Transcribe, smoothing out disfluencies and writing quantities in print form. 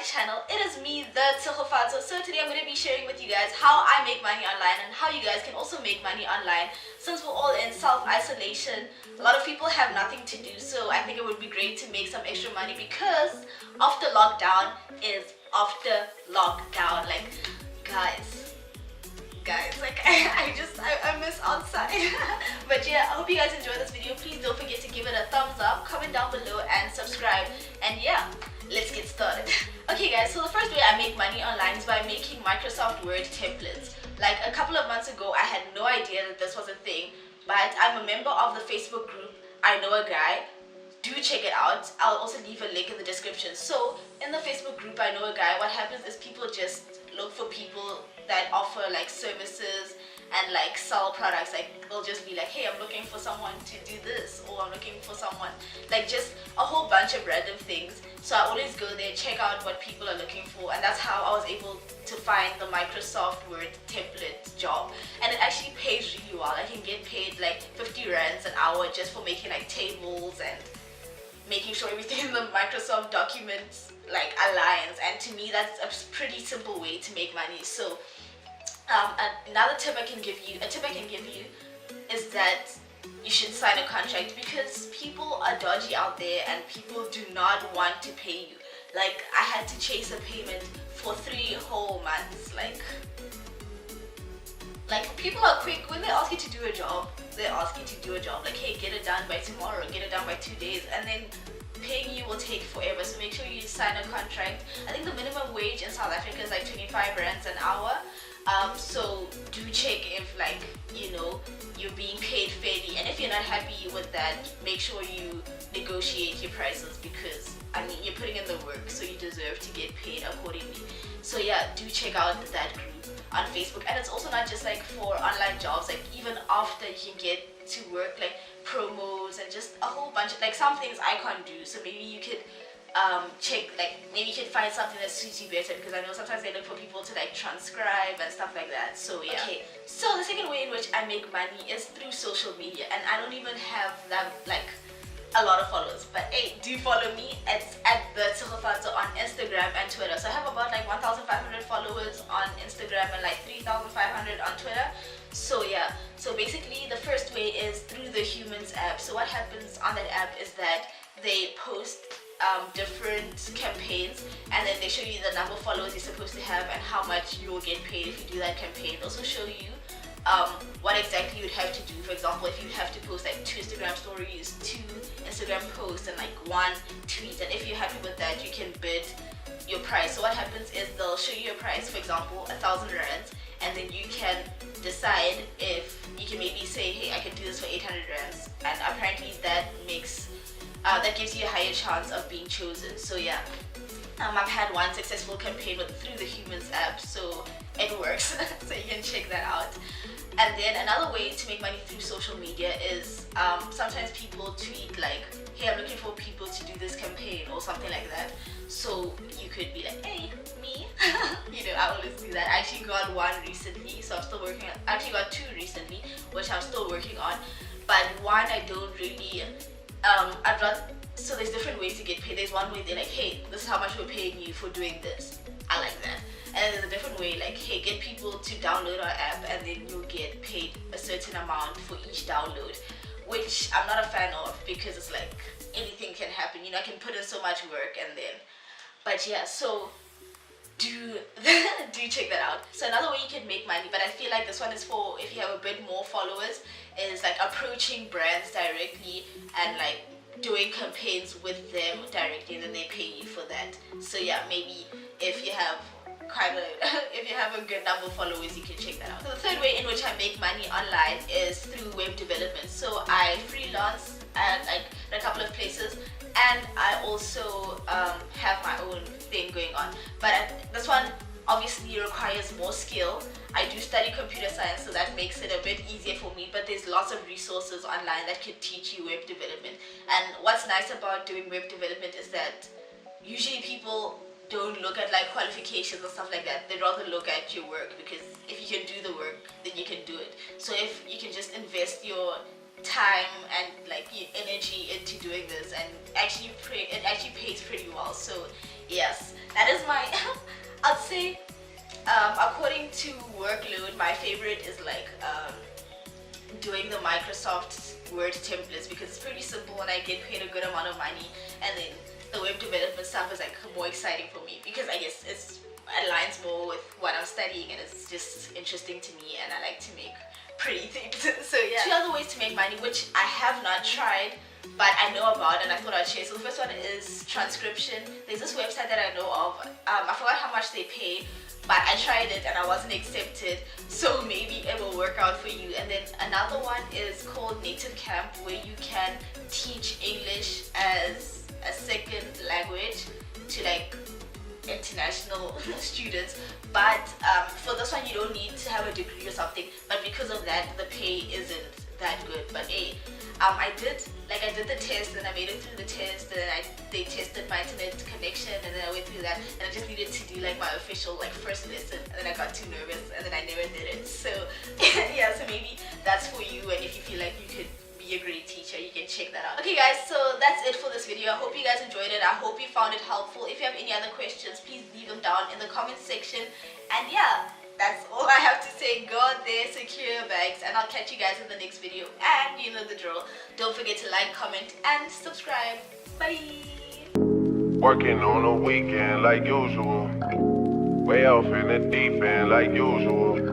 channel. It is me, the Tshegofatso. So today I'm going to be sharing with you guys how I make money online and how you guys can also make money online. Since we're all in self-isolation, a lot of people have nothing to do, so I think it would be great to make some extra money because after lockdown is after lockdown. Like, guys, like I miss outside. But yeah, I hope you guys enjoyed this video. Please don't forget to give it a thumbs up, comment down below and subscribe. And yeah, let's get started. Okay guys, so the first way I make money online is by making Microsoft Word templates. Like a couple of months ago, I had no idea that this was a thing, but I'm a member of the Facebook group. I know a guy. Do check it out. I'll also leave a link in the description. So in the Facebook group, I know a guy. What happens is people just look for people that offer like services and like sell products. Like they'll just be like, hey, I'm looking for someone to do this, or I'm looking for someone, like just a whole bunch of random things. So I always go there, check out what people are looking for, and that's how I was able to find the Microsoft Word template job. And it actually pays really well. I can get paid like 50 rands an hour just for making like tables and making sure everything in the Microsoft documents like aligns. And to me, that's a pretty simple way to make money. So another tip I can give you is that you should sign a contract, because people are dodgy out there and people do not want to pay you. Like I had to chase a payment for 3 whole months. Like people are quick when they ask you to do a job. They ask you to do a job like, hey, get it done by tomorrow, get it done by 2 days, and then paying you will take forever. So make sure you sign a contract. I think the minimum wage in South Africa is like 25 rands an hour. So do check if like, you know, you're being paid fairly, and if you're not happy with that, make sure you negotiate your prices, because I mean you're putting in the work, so you deserve to get paid accordingly. So yeah, do check out that group on Facebook. And it's also not just like for online jobs, like even after you can get to work, like promos and just a whole bunch of like some things I can't do. So maybe you could check, like maybe you can find something that suits you better, because I know sometimes they look for people to like transcribe and stuff like that. So yeah. Okay, so the second way in which I make money is through social media, and I don't even have that like a lot of followers, but hey, do follow me. It's at the Tshegofatso on Instagram and Twitter. So I have about like 1,500 followers on Instagram and like 3,500 on Twitter. So yeah, so basically the first way is through the Humanz app. So what happens on that app is that they post different campaigns, and then they show you the number of followers you're supposed to have and how much you will get paid if you do that campaign. They also show you what exactly you'd have to do. For example, if you have to post like 2 Instagram stories, 2 Instagram posts, and like 1 tweet, and if you're happy with that, you can bid your price. So what happens is they'll show you a price, for example 1,000 rands, and then you can decide if you can maybe say, hey, I can do this for 800 rands, and apparently that makes that gives you a higher chance of being chosen. So yeah, I've had one successful campaign through the Humanz app, so it works. So you can check that out. And then another way to make money through social media is sometimes people tweet like, hey, I'm looking for people to do this campaign or something like that. So you could be like, hey, me. You know, I always do that. I actually got one recently, so I'm still working on, I actually got 2 recently, which I'm still working on. But one I don't really so there's different ways to get paid. There's one way they're like, hey, this is how much we're paying you for doing this. I like that. And there's a different way, like, hey, get people to download our app and then you'll get paid a certain amount for each download, which I'm not a fan of, because it's like anything can happen. You know, I can put in so much work and then, but yeah, so do check that out. So another way you can make money, but I feel like this one is for if you have a bit more followers, is like approaching brands directly and like doing campaigns with them directly, and then they pay you for that. So yeah, maybe if you have if you have a good number of followers, you can check that out. So the third way in which I make money online is through web development. So I freelance at like a couple of places, and I also have my own thing going on, but this one obviously requires more skill. I do study computer science, so that makes it a bit easier for me, but there's lots of resources online that can teach you web development. And what's nice about doing web development is that usually people don't look at like qualifications and stuff like that. They'd rather look at your work, because if you can do the work, then you can do it. So if you can just invest your time and like energy into doing this, and it actually pays pretty well. So yes, That is my, I'd say, according to workload, my favorite is like doing the Microsoft Word templates because it's pretty simple and I get paid a good amount of money, and then the web development stuff is like more exciting for me because I guess it aligns more with what I'm studying and it's just interesting to me and I like to make pretty things. So yeah. 2 other ways to make money which I have not tried but I know about and I thought I'd share. So the first one is transcription. There's this website that I know of. I forgot how much they pay, but I tried it and I wasn't accepted, so maybe it will work out for you. And then another one is called Native Camp, where you can teach English as a second language to like international students, but for this one you don't need to have a degree or something, but because of that the pay isn't that good. But hey, I did the test and I made it through the test, and then they tested my internet connection and then I went through that, and I just needed to do like my official like first lesson, and then I got too nervous and then I never did it. So yeah, so maybe that's for you, and if you feel like you could be a great teacher, you can check that out. Okay guys, so that's it for this video. I hope you guys enjoyed it. I hope you found it helpful. If you have any other questions, please leave them down in the comment section. And yeah, that's all I have to say. Go out there, secure your bags, and I'll catch you guys in the next video. And you know the drill. Don't forget to like, comment, and subscribe. Bye! Working on a weekend like usual. Way off in the deep end like usual.